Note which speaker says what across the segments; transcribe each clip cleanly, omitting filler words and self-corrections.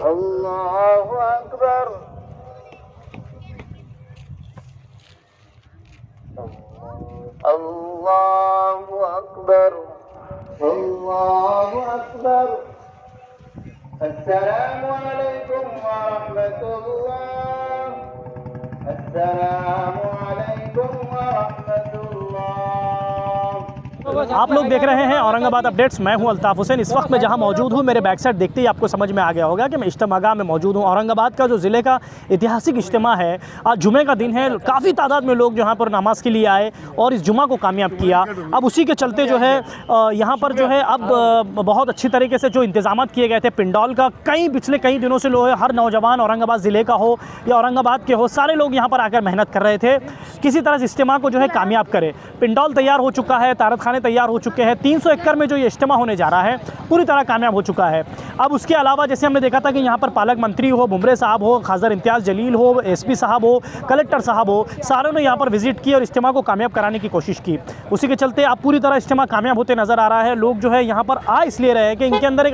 Speaker 1: अल्लाहु अकबर। अल्लाहु अकबर। अल्लाहु अकबर। अस्सलामु अलैकुम व रहमतुल्लाह। अस्सलामु अलैकुम व रहमतुल्लाह।
Speaker 2: आप लोग देख रहे हैं औरंगाबाद अपडेट्स। मैं हूं अल्ताफ हुसैन। इस वक्त मैं जहां मौजूद हूं, मेरे बैक साइड देखते ही आपको समझ में आ गया होगा कि मैं इज्तिमागाह में मौजूद हूं। औरंगाबाद का जो ज़िले का ऐतिहासिक इज्तिमा है, आज जुमे का दिन है। काफ़ी तादाद में लोग यहाँ पर नमाज के लिए आए और इस जुमा को कामयाब किया। अब उसी के चलते जो है यहाँ पर जो है अब बहुत अच्छी तरीके से जो इंतजाम किए गए थे पिंडौल का, पिछले कई दिनों से लोग, हर नौजवान औरंगाबाद ज़िले का हो या औरंगाबाद के हो, सारे लोग यहाँ पर आकर मेहनत कर रहे थे किसी तरह से इज्तिमा को जो है कामयाब करे। पिंडौल तैयार हो चुका है, तारत खाने तैयार हो चुके हैं। 300 एकड़ में जो ये इज्तिमा होने जा रहा है पूरी तरह कामयाब हो चुका है। अब उसके अलावा जैसे हमने देखा था कि यहाँ पर पालक मंत्री हो, बुमरे साहब हो, खासर इम्तियाज़ जलील हो, एसपी साहब हो, कलेक्टर साहब हो, सारों ने यहाँ पर विजिट की और इज्तिमा को कामयाब कराने की कोशिश की। उसी के चलते अब पूरी तरह इज्तिमा कामयाब होते नज़र आ रहा है। लोग जो है यहाँ पर आ इसलिए रहे हैं कि इनके अंदर एक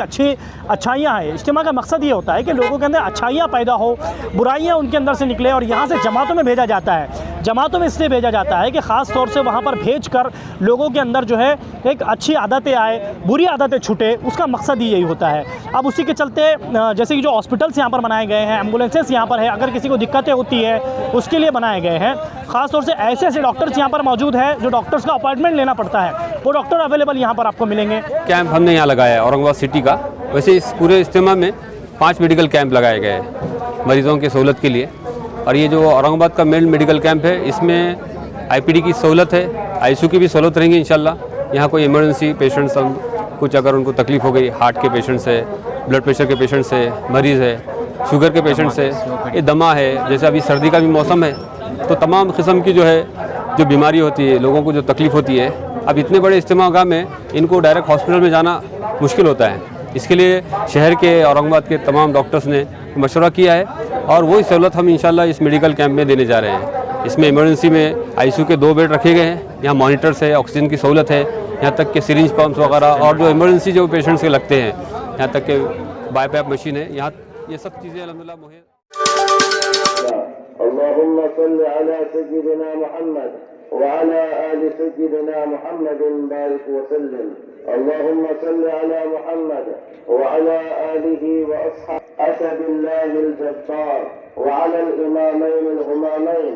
Speaker 2: अच्छाइयाँ हैं। इज्तिमा का मकसद ये होता है कि लोगों के अंदर अच्छाइयाँ पैदा हो, बुराइयाँ उनके अंदर से निकले, और यहाँ से जमातों में भेजा जाता है। जमातों में इसलिए भेजा जाता है कि ख़ास तौर से वहाँ पर भेज कर लोगों के अंदर जो है एक अच्छी आदतें आए, बुरी आदतें छूटे, उसका मकसद ही यही होता है। अब उसी के चलते जैसे कि जो हॉस्पिटल्स यहाँ पर बनाए गए हैं, एम्बुलेंसेस यहाँ पर है, अगर किसी को दिक्कतें होती है उसके लिए बनाए गए हैं। ख़ास तौर से ऐसे ऐसे डॉक्टर्स यहाँ पर मौजूद हैं जो डॉक्टर्स का अपॉइंटमेंट लेना पड़ता है, वो डॉक्टर अवेलेबल यहाँ पर आपको मिलेंगे।
Speaker 3: कैंप हमने यहाँ लगाया है औरंगाबाद सिटी का। वैसे इस पूरे इज्तिमा में 5 मेडिकल कैंप लगाए गए हैं मरीज़ों की सहूलत के लिए। और ये जो औरंगाबाद का मेन मेडिकल कैंप है, इसमें आईपीडी की सहूलत है, आईसीयू की भी सहूलत रहेंगी इंशाल्लाह। यहाँ कोई इमरजेंसी पेशेंट्स, कुछ अगर उनको तकलीफ़ हो गई, हार्ट के पेशेंट्स है, ब्लड प्रेशर के पेशेंट्स है, मरीज़ है, शुगर के पेशेंट्स है, ये दमा है, जैसे अभी सर्दी का भी मौसम है, तो तमाम किस्म की जो है जो बीमारी होती है, लोगों को जो तकलीफ़ होती है, अब इतने बड़े इज्तिमागाह में इनको डायरेक्ट हॉस्पिटल में जाना मुश्किल होता है। इसके लिए शहर के, औरंगाबाद के तमाम डॉक्टर्स ने मशवरा किया है और वही सहूलत हम इंशाल्लाह इस मेडिकल कैंप में देने जा रहे हैं। इसमें इमरजेंसी में आईसीयू के 2 बेड रखे गए हैं, यहाँ मॉनिटर्स है, ऑक्सीजन की सहूलत है, यहाँ तक कि सिरिंज पंप्स वगैरह, और जो इमरजेंसी जो पेशेंट्स के लगते हैं, यहाँ तक कि बाईपैप मशीन है, यहाँ ये सब चीज़ें अल्हम्दुलिल्लाह मुहैया।
Speaker 1: अल्लाहुम्मा सल्लि अला सय्यिदिना मुहम्मद व अला आलि सय्यिदिना मुहम्मदिन बारिक व सल्लिम। अल्लाहुम्मा सल्लि अला मुहम्मद व अला आलिहि व अस्हाब असदिल्लाहिल जब्बार व अला इमामैन हुमामैन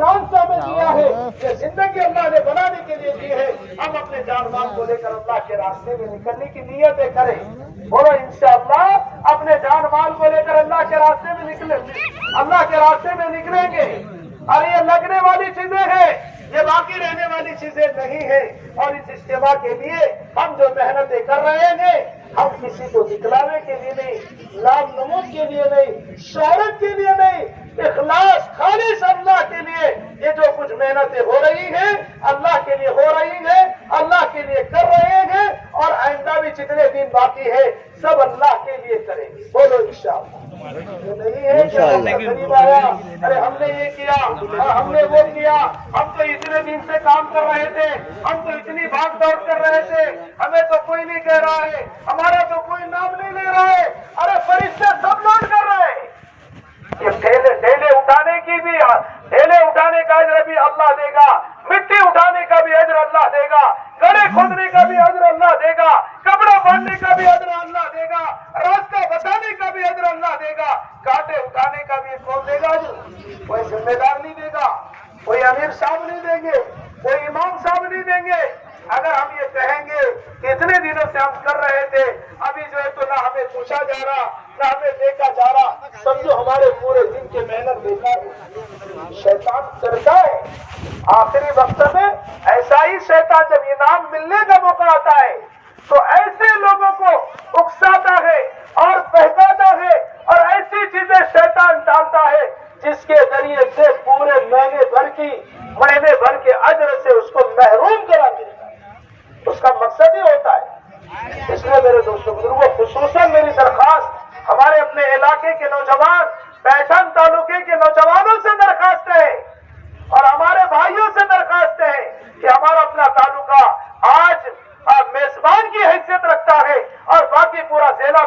Speaker 4: चांद सा में दिया है ये जिंदगी अल्लाह ने बनाने के लिए दी है। हम अपने जान माल को लेकर अल्लाह के रास्ते में निकलने की नियतें करें। बोलो इंशाअल्लाह अपने जान माल को लेकर अल्लाह के रास्ते में अल्लाह के रास्ते में निकलेंगे। और ये लगने वाली चीजें हैं, ये बाकी रहने वाली चीजें नहीं है। और इस इज्तिमा के लिए हम जो मेहनतें कर रहे हैं, हम किसी को दिखलाने के लिए नहीं, नाम नमूद के लिए नहीं, शोहरत के लिए नहीं, इखलास खालिस अल्लाह के लिए ये जो कुछ मेहनतें हो रही हैं अल्लाह के लिए हो रही हैं, अल्लाह के लिए कर रहे हैं। और आइंदा भी जितने दिन बाकी है सब अल्लाह के लिए करेंगे। बोलो इंशाअल्लाह। नहीं है कि गरीब आया अरे हमने ये किया हमने वो किया, हम तो इतने दिन से काम कर रहे थे, हम तो इतनी भाग दौड़ कर रहे थे, हमें तो कोई नहीं कह रहा है, हमारा तो कोई नाम नहीं ले रहा है। अरे फरिश्ते सब लोड कर रहे हैं। ये ढेले उठाने की भी ढेले उठाने का अजर भी अल्लाह देगा, मिट्टी उठाने का भी अजर अल्लाह देगा, गड्ढे खोदने का भी अजर अल्लाह देगा, कपड़ा बांधने का भी अजर अल्लाह देगा, रास्ता बताने का भी अजर अल्लाह देगा, कांटे उठाने का भी कौन देगा? कोई जिम्मेदार नहीं देगा, कोई अमीर साहब नहीं देंगे, कोई इमाम साहब नहीं देंगे। अगर हम ये कहेंगे कि इतने दिनों से हम कर रहे थे, अभी जो है तो ना हमें पूछा जा रहा ना हमें देखा जा रहा, समझो हमारे पूरे दिन की मेहनत बेकार है। शैतान डरता है आखिरी वक्त में, ऐसा ही शैतान जब इनाम मिलने का मौका आता है तो ऐसे लोगों को उकसाता है और बहकाता है और ऐसी चीजें शैतान डालता है जिसके जरिए ज़रिए से पूरे महीने भर के अजर से उसको महरूम करा देता है। उसका मकसद ही होता है। इसलिए मेरे दोस्तों बुजुर्गों, खुसूसन मेरी दरखास्त हमारे अपने इलाके के नौजवान, पैठन तालुके के नौजवानों से दरखास्त है और हमारे भाइयों से दरखास्त है कि हमारा अपना तालुका आज मेजबान की हैसियत रखता है और बाकी पूरा जिला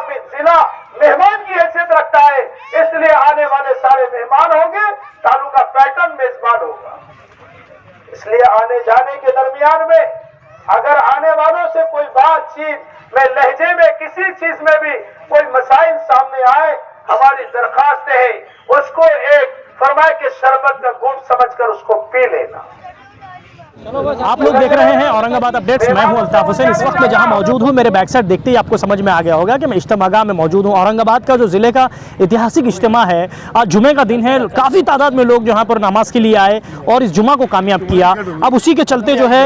Speaker 4: मेहमान की हैसियत रखता है। इसलिए आने वाले सारे मेहमान होंगे, तालुका पैठन मेजबान होगा। इसलिए आने जाने के दरमियान में अगर आने वालों से कोई बातचीत में, लहजे में, किसी चीज में भी कोई मसाइल सामने आए, हमारी दरखास्त है उसको एक फरमाए के शरबत का घूंट समझकर उसको पी लेना।
Speaker 2: आप लोग देख रहे हैं औरंगाबाद अपडेट्स। मैं हूं अल्ताफ हुसैन। इस वक्त मैं जहां मौजूद हूं, मेरे बैक साइड देखते ही आपको समझ में आ गया होगा कि मैं इज्तिमागाह में मौजूद हूं। औरंगाबाद का जो ज़िले का ऐतिहासिक इज्तिमा है, आज जुमे का दिन है, काफ़ी तादाद में लोग यहाँ पर नमाज के लिए आए और इस जुमा को कामयाब किया। अब उसी के चलते जो है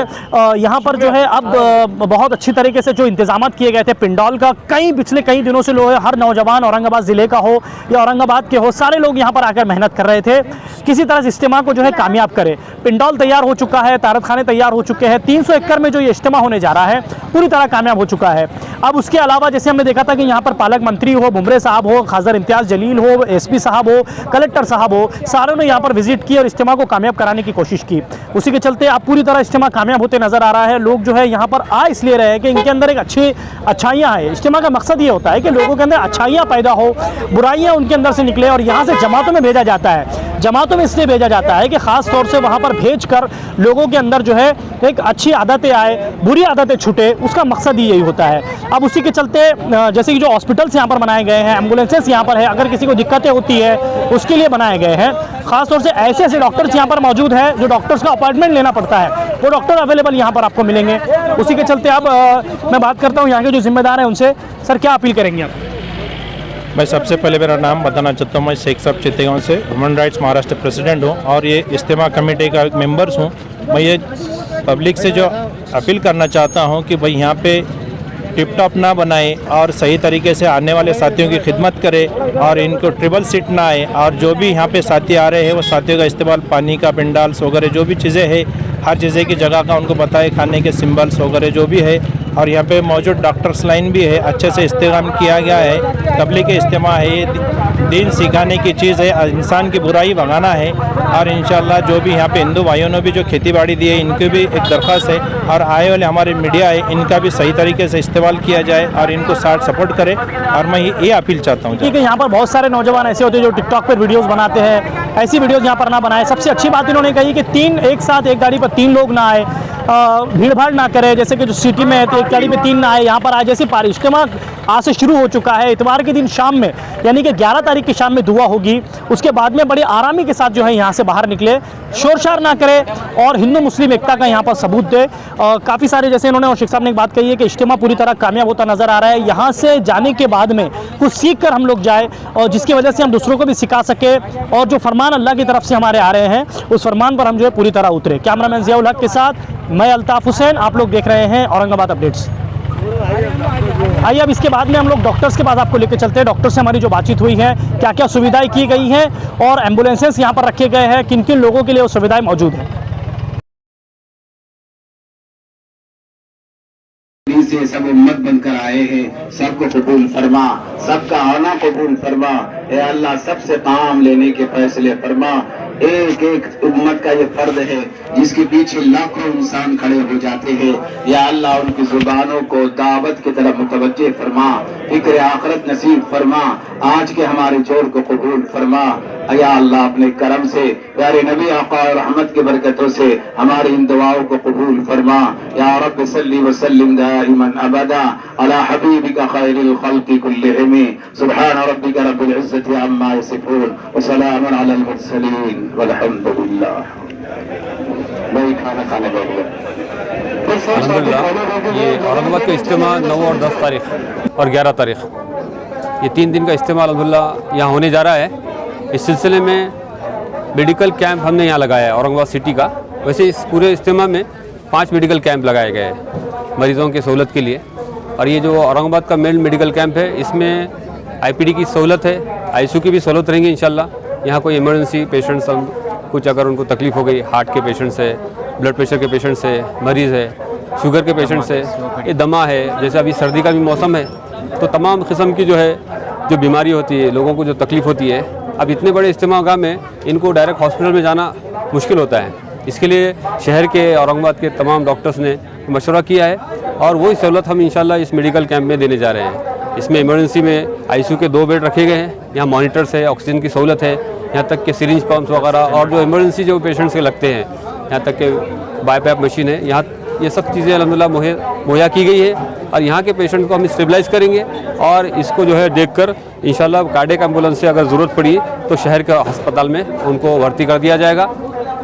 Speaker 2: यहाँ पर जो है अब बहुत अच्छी तरीके से जो इंतजाम किए गए थे पिंडौल का, पिछले कई दिनों से लोग, हर नौजवान औरंगाबाद ज़िले का हो या औरंगाबाद के हो, सारे लोग यहाँ पर आकर मेहनत कर रहे थे किसी तरह से इज्तिमा को जो है कामयाब करे। पिंडौल तैयार हो चुका है, तारत खाने तैयार हो चुके हैं। 300 एकड़ में जो ये इज्तिमा होने जा रहा है पूरी तरह कामयाब हो चुका है। अब उसके अलावा जैसे हमने देखा था कि यहाँ पर पालक मंत्री हो, बुमरे साहब हो, खाजर इम्तियाज जलील हो, एसपी साहब हो, कलेक्टर साहब हो, सारों ने यहाँ पर विजिट की और इज्तिमा को कामयाब कराने की कोशिश की। उसी के चलते अब पूरी तरह इज्तिमा कामयाब होते नजर आ रहा है। लोग जो है यहाँ पर आ इसलिए रहे हैं कि इनके अंदर एक अच्छी अच्छाइयाँ हैं। इज्तिमा का मकसद ये होता है कि लोगों के अंदर अच्छाइयाँ पैदा हो, बुराइयाँ उनके अंदर से निकले और यहाँ से जमातों में भेजा जाता है। जमातों में इसलिए भेजा जाता है कि ख़ास तौर से वहाँ पर भेजकर लोगों के अंदर जो है एक अच्छी आदतें आए, बुरी आदतें छूटे, उसका मकसद ही यही होता है। अब उसी के चलते जैसे कि जो हॉस्पिटल्स यहाँ पर बनाए गए हैं, एम्बुलेंसेस यहाँ पर है, अगर किसी को दिक्कतें होती है उसके लिए बनाए गए हैं। ख़ास तौर से ऐसे ऐसे डॉक्टर्स यहाँ पर मौजूद हैं जो डॉक्टर्स का अपॉइंटमेंट लेना पड़ता है, वो डॉक्टर अवेलेबल यहाँ पर आपको मिलेंगे। उसी के चलते अब मैं बात करता हूँ यहाँ के जो जिम्मेदार हैं उनसे। सर, क्या अपील करेंगे आप?
Speaker 5: मैं सबसे पहले, मेरा नाम बताना चाहता हूँ, मैं शेख साहब चित्तेगांव से ह्यूमन राइट्स महाराष्ट्र प्रेसिडेंट हूँ और ये इज्तिमा कमेटी का एक मेंबर्स हूँ। मैं ये पब्लिक से जो अपील करना चाहता हूँ कि भाई यहाँ पे टिप टॉप ना बनाए और सही तरीके से आने वाले साथियों की खिदमत करे और इनको ट्रिपल सीट ना आए। और जो भी यहाँ पे साथी आ रहे हैं वो साथियों का इस्तेमाल पानी का, पिंडाल्स वगैरह जो भी चीज़ें हैं, हर चीज़ें की जगह का उनको बताए, खाने के सिंबल्स वगैरह जो भी है। और यहाँ पे मौजूद डॉक्टर्स लाइन भी है, अच्छे से इस्तेमाल किया गया है। तबलीग इज्तिमा है, ये दीन सिखाने की चीज़ है, इंसान की बुराई भगाना है। और इंशाल्लाह जो भी यहाँ पे हिंदू भाइयों ने भी जो खेती बाड़ी दी है, इनकी भी एक दरख्वास्त है और आए वाले हमारे मीडिया है, इनका भी सही तरीके से इस्तेमाल किया जाए और इनको साथ सपोर्ट करे। और मैं ये अपील चाहता हूँ।
Speaker 2: ठीक है, यहाँ पर बहुत सारे नौजवान ऐसे होते हैं जो टिकटॉक पर वीडियोस बनाते हैं, ऐसी वीडियोस यहाँ पर ना बनाए। सबसे अच्छी बात इन्होंने कही कि एक साथ एक गाड़ी पर 3 लोग ना आए, भीड़ भाड़ ना करे। जैसे कि जो सिटी में है तो एक गाड़ी पे 3 ना आए, यहाँ पर आज जैसे इज्तिमा आज से शुरू हो चुका है। इतवार के दिन शाम में, यानी कि 11 तारीख की शाम में दुआ होगी, उसके बाद में बड़ी आरामी के साथ जो है यहाँ से बाहर निकले, शोर शार ना करे और हिंदू मुस्लिम एकता का यहाँ पर सबूत दे। काफ़ी सारे जैसे इन्होंने और शेख साहब ने एक बात कही है कि इज्तिमा पूरी तरह कामयाब होता नज़र आ रहा है। यहाँ से जाने के बाद में कुछ सीख कर हम लोग जाए और जिसकी वजह से हम दूसरों को भी सिखा सके और जो फरमान अल्लाह की तरफ से हमारे आ रहे हैं उस फरमान पर हम जो है पूरी तरह उतरे। कैमरामैन ज़ियाउल हक के साथ मैं अल्ताफ हुसैन, आप लोग देख रहे हैं औरंगाबाद अपडेट्स। आइए अब इसके बाद में हम लोग डॉक्टर्स के पास आपको लेकर चलते हैं। डॉक्टर से हमारी जो बातचीत हुई है, क्या क्या सुविधाएं की गई हैं और एम्बुलेंसेस यहाँ पर रखे गए हैं, किन किन लोगों के लिए वो सुविधाएं मौजूद हैं।
Speaker 6: से सब उम्मत बनकर आए हैं, सबको कबूल फरमा, सबका आना कबूल फरमा। ए अल्लाह, सबसे काम लेने के फैसले फरमा। एक एक उम्मत का ये फर्द है जिसके पीछे लाखों इंसान खड़े हो जाते हैं। या अल्लाह, उनकी जुबानों को दावत की तरफ मुतवज्जे फरमा, फिक्र आखिरत नसीब फरमा, आज के हमारे जोड़ को कबूल फरमा। या अल्लाह, अपने करम से, प्यारे नबी आका और रहमत की बरकतों से हमारी इन दुआओं को कबूल फरमा। या रब सल्ली व सल्लिम दाइमन अबदा अला हबीबिका खैरिल खल्क़ि कुल्लिहिम। सुब्हान रब्बिका रब्बिल इज्जति अम्मा यसिफून व सलामुन अलल मुरसलीन वल्हम्दुलिल्लाह। वही खाना खाने बैठ
Speaker 3: अल्हम्दुलिल्लाह, ये औरंगाबाद का इज्तिमा 9 और 10 तारीख और 11 तारीख, ये 3 दिन का इज्तिमा अल्हम्दुलिल्लाह यहाँ होने जा रहा है। इस सिलसिले में मेडिकल कैंप हमने यहाँ लगाया है औरंगाबाद सिटी का। वैसे इस पूरे इज्तिमा में 5 मेडिकल कैंप लगाए गए हैं मरीज़ों की सहूलत के लिए। और ये जो औरंगाबाद का मेन मेडिकल कैंप है, इसमें आईपीडी की सहूलत है, आईसीयू की भी सहूलत रहेंगी इंशाल्लाह। यहाँ कोई इमरजेंसी पेशेंट्स, कुछ अगर उनको तकलीफ़ हो गई, हार्ट के पेशेंट्स है, ब्लड प्रेशर के पेशेंट्स है, मरीज़ है, शुगर के पेशेंट्स है, ये दमा है, जैसे अभी सर्दी का भी मौसम है, तो तमाम किस्म की जो बीमारी होती है, लोगों को जो तकलीफ़ होती है, अब इतने बड़े इज्तिमागाह में इनको डायरेक्ट हॉस्पिटल में जाना मुश्किल होता है। इसके लिए शहर के औरंगाबाद के तमाम डॉक्टर्स ने मशवरा किया है और वही सहूलत हम इंशाल्लाह इस मेडिकल कैंप में देने जा रहे हैं। इसमें इमरजेंसी में आईसीयू के 2 बेड रखे गए हैं, यहाँ मॉनिटर्स है, ऑक्सीजन की सहूलत है, यहाँ तक के सिरिंज पंप्स वगैरह, और जो इमरजेंसी जो पेशेंट्स के लगते हैं, यहाँ तक के बाईपैप मशीन है, यहाँ ये सब चीज़ें अल्हम्दुलिल्लाह मुहैया की गई है। और यहाँ के पेशेंट को हम स्टेबलाइज़ करेंगे और इसको जो है देखकर इंशाल्लाह कार्डियक एम्बुलेंस से अगर ज़रूरत पड़ी तो शहर के अस्पताल में उनको भर्ती कर दिया जाएगा।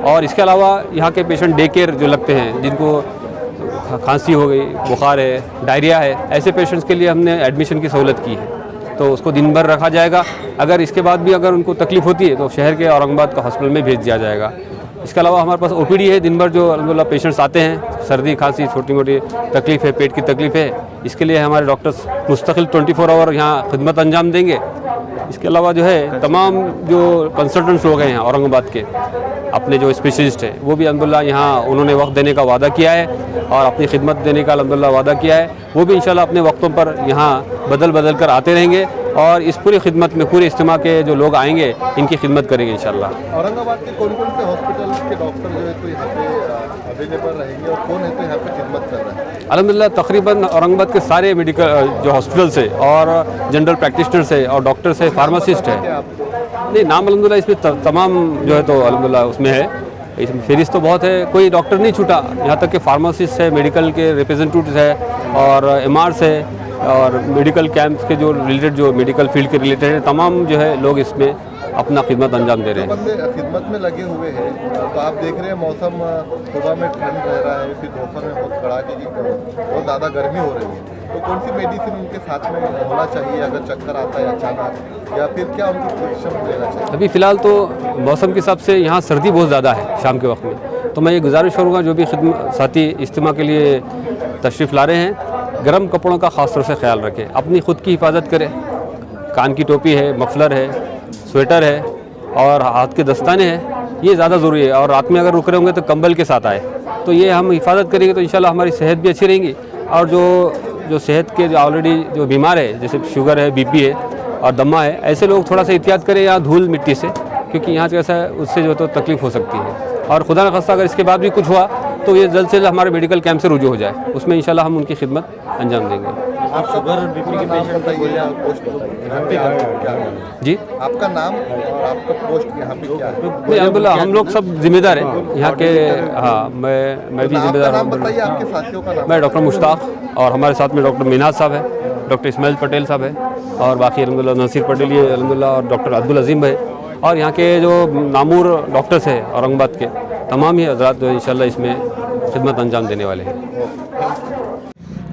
Speaker 3: और इसके अलावा यहाँ के पेशेंट डे केयर जो लगते हैं, जिनको खांसी हो गई, बुखार है, डायरिया है, ऐसे पेशेंट्स के लिए हमने एडमिशन की सहूलत की है, तो उसको दिन भर रखा जाएगा। अगर इसके बाद भी अगर उनको तकलीफ़ होती है तो शहर के औरंगाबाद का हॉस्पिटल में भेज दिया जाएगा। इसके अलावा हमारे पास ओपीडी है, दिन भर जो अल्हम्दुलिल्लाह पेशेंट्स आते हैं, सर्दी खांसी छोटी मोटी तकलीफ़ है, पेट की तकलीफ़ है, इसके लिए हमारे डॉक्टर्स मुस्तकिल 24 आवर यहाँ खिदमत अंजाम देंगे। इसके अलावा जो है तमाम जो कंसल्टेंट्स लोग हैं यहाँ औरंगाबाद के, अपने जो स्पेशलिस्ट हैं, वो भी अल्हम्दुलिल्लाह यहाँ उन्होंने वक्त देने का वादा किया है और अपनी खिदमत देने का अल्हम्दुलिल्लाह वादा किया है। वो भी इंशाल्लाह अपने वक्तों पर यहाँ बदल कर आते रहेंगे और इस पूरी खिदमत में, पूरे इज्तिमा के जो लोग आएंगे, इनकी खिदमत करेंगे इंशाल्लाह।
Speaker 7: औरंगाबाद के कौन-कौन से हॉस्पिटल के डॉक्टर जो है तो यहाँ पे अवेलेबल रहेंगे और कौन है तो यहाँ पे खिदमत कर रहा है?
Speaker 3: अल्हम्दुलिल्लाह तकरीबन औरंगाबाद के सारे मेडिकल जो हॉस्पिटल्स है और जनरल प्रैक्टिशनर्स है और डॉक्टर्स है, फार्मासिस्ट है। नहीं, नाम अल्हम्दुलिल्लाह इसमें तमाम जो है तो अल्हम्दुलिल्लाह उसमें है, इसमें फहरिस्त तो बहुत है, कोई डॉक्टर नहीं छूटा। यहाँ तक कि फार्मासिस्ट है, मेडिकल के रिप्रेजेंटेटिव्स है और एमआरस है और मेडिकल कैंप्स के जो रिलेटेड, जो मेडिकल फील्ड के रिलेटेड है, तमाम जो है लोग इसमें अपना खिदमत अंजाम दे रहे हैं।
Speaker 7: बंदे खिदमत में लगे हुए हैं, तो आप देख रहे हैं मौसम सुबह में ठंड रह रहा है, फिर दोपहर में बहुत कड़ाके की बहुत ज़्यादा गर्मी हो रही है, तो कौन सी मेडिसिन उनके साथ में होना चाहिए अगर चक्कर आता है अचानक, या फिर क्या उनकी पोजीशन लेना चाहिए?
Speaker 3: अभी फ़िलहाल तो मौसम के हिसाब से यहाँ सर्दी बहुत ज़्यादा है शाम के वक्त में, तो मैं ये गुजारिश करूँगा जो भी साथी इज्तिमा के लिए तशरीफ़ ला रहे हैं, गर्म कपड़ों का ख़ास तौर से ख्याल रखें, अपनी ख़ुद की हिफाजत करें। कान की टोपी है, मफलर है, स्वेटर है और हाथ के दस्ताने हैं, ये ज़्यादा ज़रूरी है। और रात में अगर रुक रहे होंगे तो कंबल के साथ आए, तो ये हम हिफाजत करेंगे तो इंशाल्लाह हमारी सेहत भी अच्छी रहेंगी। और जो सेहत के जो ऑलरेडी जो बीमार है, जैसे शुगर है, बीपी है और दमा है, ऐसे लोग थोड़ा सा एहतियात करें यहाँ धूल मिट्टी से, क्योंकि यहाँ कैसा है उससे जो तो तकलीफ़ हो सकती है। और खुदा न खास्ता अगर इसके बाद भी कुछ हुआ तो ये जल्द से जल्द हमारे मेडिकल कैंप से रुजू हो जाए, उसमें इंशाल्लाह हम उनकी खिदमत अंजाम देंगे।
Speaker 7: आप शुगर बीपी के पेशेंट बताइए, आप पोस्ट बताइए
Speaker 3: जी,
Speaker 7: आपका नाम और आपका पोस्ट यहाँ पे क्या है?
Speaker 3: नहीं अल्हम्दुलिल्लाह हम लोग सब जिम्मेदार हैं यहाँ के। हाँ, मैं भी जिम्मेदार
Speaker 7: नाम
Speaker 3: हूँ।
Speaker 7: बताइए, आपके साथियों का नाम।
Speaker 3: मैं डॉक्टर मुश्ताक और हमारे साथ में डॉक्टर मिनाज साहब है, डॉक्टर इस्माइल पटेल साहब है और बाकी अल्हम्दुलिल्लाह नसीर पटेल ये अल्हम्दुलिल्लाह और डॉक्टर अब्दुल अजीम है और यहाँ के जो नामूर डॉक्टर्स हैं औरंगाबाद के तमाम ही हजरात जो इंशाल्लाह इसमें खिदमत अंजाम देने वाले हैं।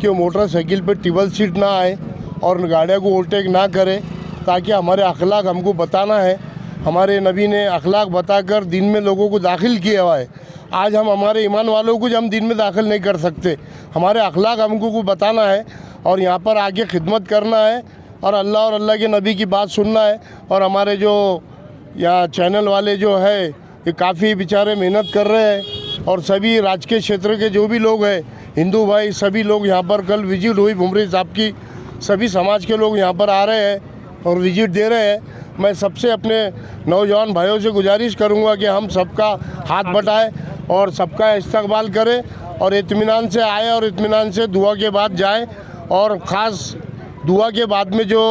Speaker 8: कि मोटरसाइकिल पे टेबल सीट ना आए और गाड़ियों को ओवरटेक ना करे, ताकि हमारे अखलाक हमको बताना है। हमारे नबी ने अखलाक बताकर दिन में लोगों को दाखिल किया हुआ है। आज हम हमारे ईमान वालों को हम दिन में दाखिल नहीं कर सकते, हमारे अखलाक हमको को बताना है और यहाँ पर आके खिदमत करना है और अल्लाह के नबी की बात सुनना है। और हमारे जो यहाँ चैनल वाले जो है ये काफ़ी बेचारे मेहनत कर रहे हैं और सभी राजकीय क्षेत्र के जो भी लोग हैं, हिंदू भाई सभी लोग यहाँ पर कल विजिट हुई भुमरी साहब की, सभी समाज के लोग यहाँ पर आ रहे हैं और विजिट दे रहे हैं। मैं सबसे अपने नौजवान भाइयों से गुजारिश करूँगा कि हम सबका हाथ बटाएं और सबका इस्तकबाल करें और इत्मीनान से आए और इत्मीनान से दुआ के बाद जाएं। और ख़ास दुआ के बाद में जो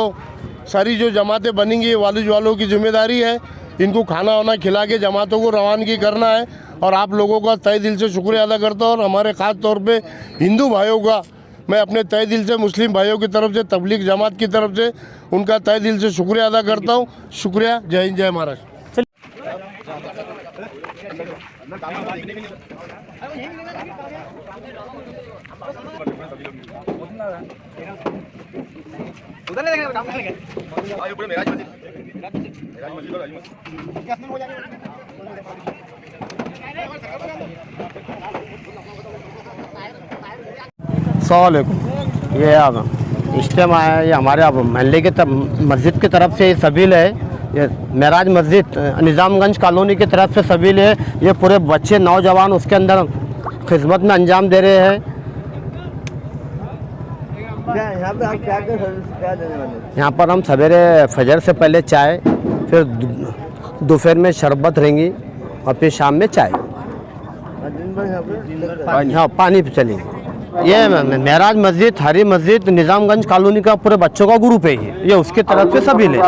Speaker 8: सारी जो जमातें बनेंगी वालों की जिम्मेदारी है, इनको खाना वाना खिला के जमातों को रवानगी करना है। और आप लोगों का तहे दिल से शुक्रिया अदा करता हूँ और हमारे ख़ास तौर पे हिंदू भाइयों का मैं अपने तहे दिल से मुस्लिम भाइयों की तरफ से, तबलीग जमात की तरफ से उनका तहे दिल से शुक्रिया अदा करता हूँ। शुक्रिया, जय हिंद, जय महाराष्ट्र।
Speaker 9: ये इज्तिमा है, ये हमारे अब महल्ले के मस्जिद की तरफ से सबील है ये महराज मस्जिद निज़ामगंज कॉलोनी की तरफ से सभी ले, ये पूरे बच्चे नौजवान उसके अंदर खिदमत में अंजाम दे रहे हैं।
Speaker 10: यहाँ पे आप क्या देने वाले?
Speaker 9: यहाँ पर हम सवेरे फजर से पहले चाय, फिर दोपहर में शरबत रहेंगी और फिर शाम में चाय।
Speaker 10: दिन भर यहाँ पे
Speaker 9: हाँ, पानी पे चलेंगे। ये महराज मस्जिद, हरी मस्जिद निज़ामगंज कॉलोनी का पूरे बच्चों का ग्रुप है ये उसकी तरफ से सभी ले।